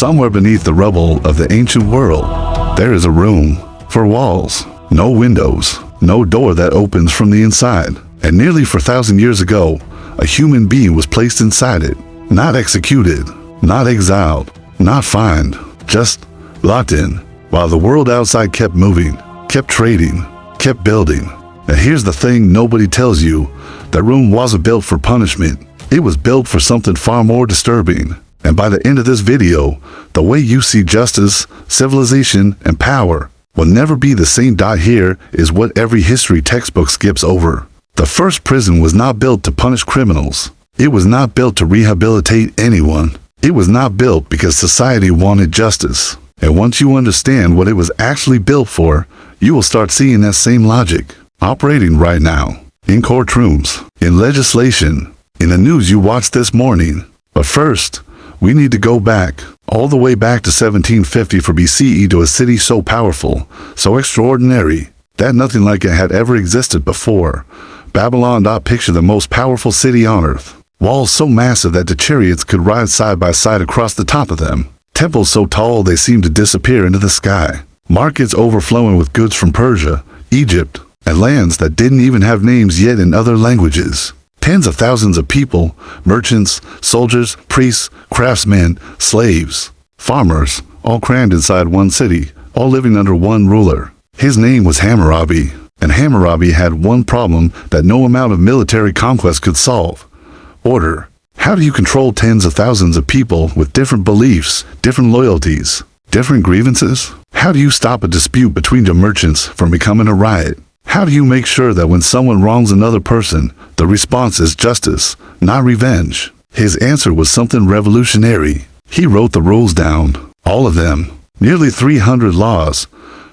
Somewhere beneath the rubble of the ancient world, there is a room for walls, no windows, no door that opens from the inside. And nearly 4,000 years ago, a human being was placed inside it, not executed, not exiled, not fined, just locked in, while the world outside kept moving, kept trading, kept building. And here's the thing nobody tells you, that room wasn't built for punishment. It was built for something far more disturbing. And by the end of this video, the way you see justice, civilization, and power will never be the same. Here is what every history textbook skips over. The first prison was not built to punish criminals. It was not built to rehabilitate anyone. It was not built because society wanted justice. And once you understand what it was actually built for, you will start seeing that same logic operating right now, in courtrooms, in legislation, in the news you watched this morning. But first, we need to go back, all the way back to 1750 for BCE, to a city so powerful, so extraordinary, that nothing like it had ever existed before. Babylon. Picture the most powerful city on earth. Walls so massive that the chariots could ride side by side across the top of them. Temples so tall they seemed to disappear into the sky. Markets overflowing with goods from Persia, Egypt, and lands that didn't even have names yet in other languages. Tens of thousands of people, merchants, soldiers, priests, craftsmen, slaves, farmers, all crammed inside one city, all living under one ruler. His name was Hammurabi, and Hammurabi had one problem that no amount of military conquest could solve: order. How do you control tens of thousands of people with different beliefs, different loyalties, different grievances? How do you stop a dispute between the merchants from becoming a riot? How do you make sure that when someone wrongs another person, the response is justice, not revenge? His answer was something revolutionary. He wrote the rules down, all of them, nearly 300 laws,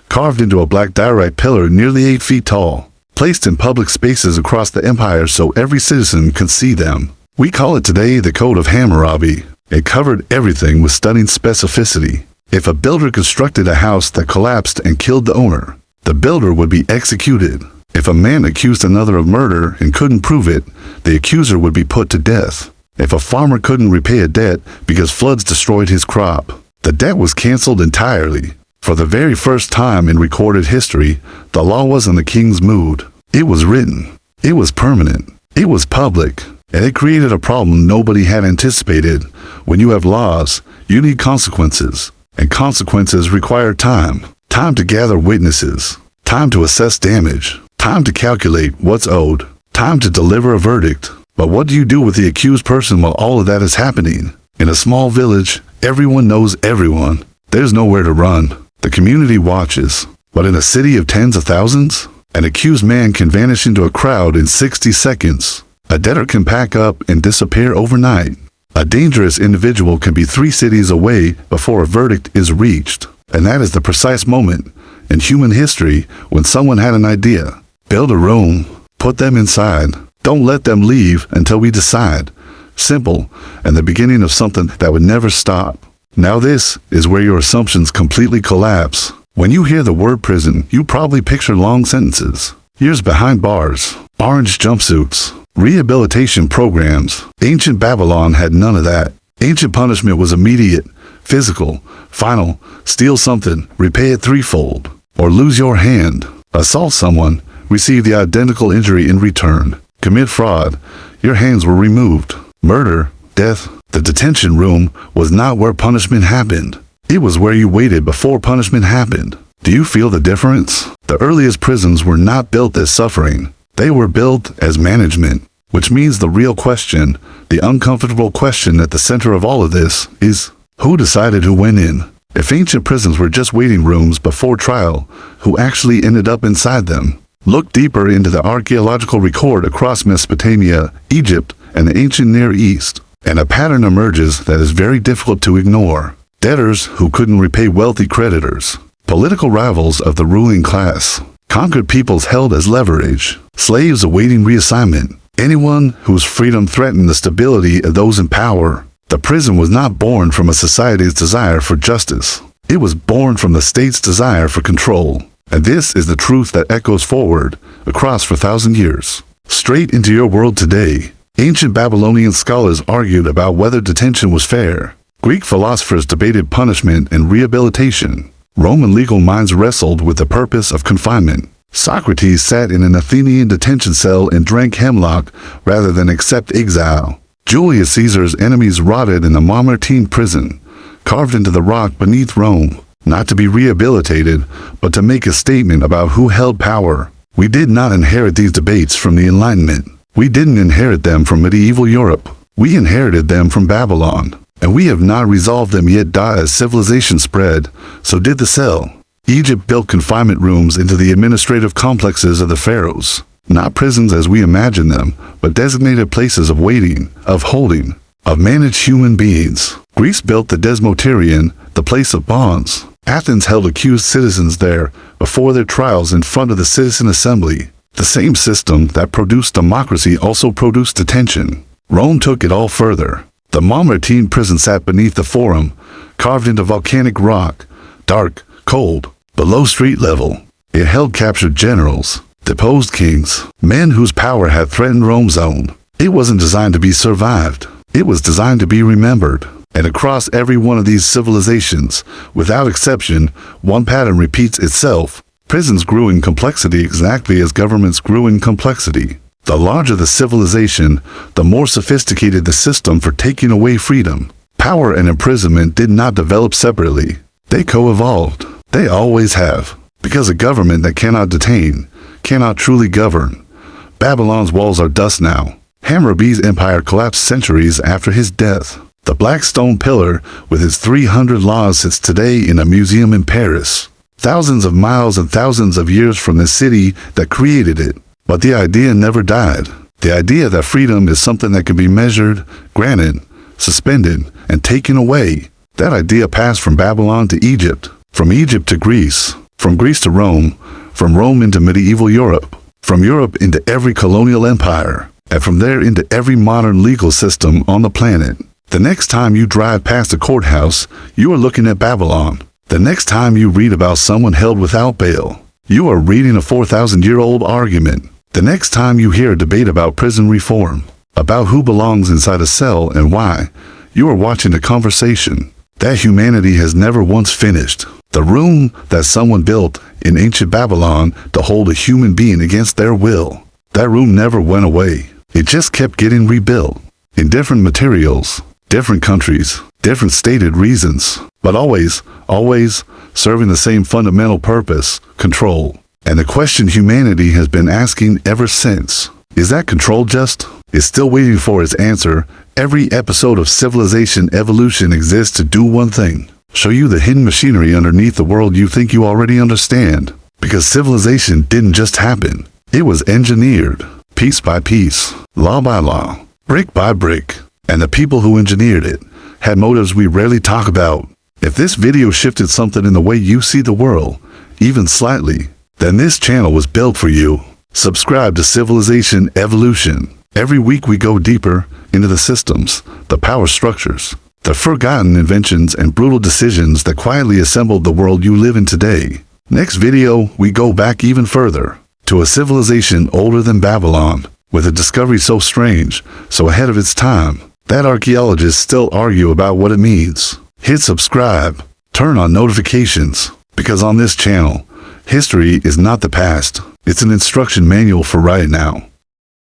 carved into a black diorite pillar nearly 8 feet tall, placed in public spaces across the empire so every citizen could see them. We call it today the Code of Hammurabi. It covered everything with stunning specificity. If a builder constructed a house that collapsed and killed the owner, the builder would be executed. If a man accused another of murder and couldn't prove it, the accuser would be put to death. If a farmer couldn't repay a debt because floods destroyed his crop, the debt was canceled entirely. For the very first time in recorded history, the law wasn't the king's mood. It was written. It was permanent. It was public. And it created a problem nobody had anticipated. When you have laws, you need consequences. And consequences require time. Time to gather witnesses. Time to assess damage. Time to calculate what's owed. Time to deliver a verdict. But what do you do with the accused person while all of that is happening? In a small village, everyone knows everyone. There's nowhere to run. The community watches. But in a city of tens of thousands, an accused man can vanish into a crowd in 60 seconds. A debtor can pack up and disappear overnight. A dangerous individual can be 3 cities away before a verdict is reached. And that is the precise moment in human history when someone had an idea. Build a room. Put them inside. Don't let them leave until we decide. Simple, and the beginning of something that would never stop. Now this is where your assumptions completely collapse. When you hear the word prison, you probably picture long sentences, years behind bars, orange jumpsuits, rehabilitation programs. Ancient Babylon had none of that. Ancient punishment was immediate, physical, final. Steal something, repay it threefold, or lose your hand. Assault someone, receive the identical injury in return. Commit fraud, your hands were removed. Murder, death. The detention room was not where punishment happened. It was where you waited before punishment happened. Do you feel the difference? The earliest prisons were not built as suffering. They were built as management, which means the real question, the uncomfortable question at the center of all of this is, who decided who went in? If ancient prisons were just waiting rooms before trial, who actually ended up inside them? Look deeper into the archaeological record across Mesopotamia, Egypt, and the ancient Near East, and a pattern emerges that is very difficult to ignore. Debtors who couldn't repay wealthy creditors, political rivals of the ruling class, conquered peoples held as leverage, slaves awaiting reassignment, anyone whose freedom threatened the stability of those in power. The prison was not born from a society's desire for justice. It was born from the state's desire for control. And this is the truth that echoes forward across for 1,000 years, straight into your world today. Ancient Babylonian scholars argued about whether detention was fair. Greek philosophers debated punishment and rehabilitation. Roman legal minds wrestled with the purpose of confinement. Socrates sat in an Athenian detention cell and drank hemlock rather than accept exile. Julius Caesar's enemies rotted in the Mamertine prison, carved into the rock beneath Rome, not to be rehabilitated, but to make a statement about who held power. We did not inherit these debates from the Enlightenment. We didn't inherit them from medieval Europe. We inherited them from Babylon, and we have not resolved them yet. As civilization spread, so did the cell. Egypt built confinement rooms into the administrative complexes of the pharaohs. Not prisons as we imagine them, but designated places of waiting, of holding, of managed human beings. Greece built the Desmoterion, the place of bonds. Athens held accused citizens there before their trials in front of the citizen assembly. The same system that produced democracy also produced detention. Rome took it all further. The Mamertine prison sat beneath the Forum, carved into volcanic rock, dark, cold, below street level. It held captured generals, deposed kings, men whose power had threatened Rome's own. It wasn't designed to be survived. It was designed to be remembered. And across every one of these civilizations, without exception, one pattern repeats itself. Prisons grew in complexity exactly as governments grew in complexity. The larger the civilization, the more sophisticated the system for taking away freedom. Power and imprisonment did not develop separately. They co-evolved. They always have. Because a government that cannot detain, cannot truly govern. Babylon's walls are dust now. Hammurabi's empire collapsed centuries after his death. The black stone pillar with its 300 laws sits today in a museum in Paris, thousands of miles and thousands of years from the city that created it. But the idea never died. The idea that freedom is something that can be measured, granted, suspended, and taken away. That idea passed from Babylon to Egypt, from Egypt to Greece, from Greece to Rome, from Rome into medieval Europe, from Europe into every colonial empire, and from there into every modern legal system on the planet. The next time you drive past a courthouse, you are looking at Babylon. The next time you read about someone held without bail, you are reading a 4,000-year-old argument. The next time you hear a debate about prison reform, about who belongs inside a cell and why, you are watching a conversation that humanity has never once finished. The room that someone built in ancient Babylon to hold a human being against their will. That room never went away. It just kept getting rebuilt in different materials, different countries, different stated reasons, but always serving the same fundamental purpose, control. And the question humanity has been asking ever since, is that control just? Is still waiting for its answer. Every episode of Civilization Evolution exists to do one thing: show you the hidden machinery underneath the world you think you already understand. Because civilization didn't just happen. It was engineered, piece by piece, law by law, brick by brick. And the people who engineered it had motives we rarely talk about. If this video shifted something in the way you see the world, even slightly, then this channel was built for you. Subscribe to Civilization Evolution. Every week we go deeper into the systems, the power structures, the forgotten inventions and brutal decisions that quietly assembled the world you live in today. Next video, we go back even further, to a civilization older than Babylon, with a discovery so strange, so ahead of its time, that archaeologists still argue about what it means. Hit subscribe, turn on notifications, because on this channel, history is not the past, it's an instruction manual for right now.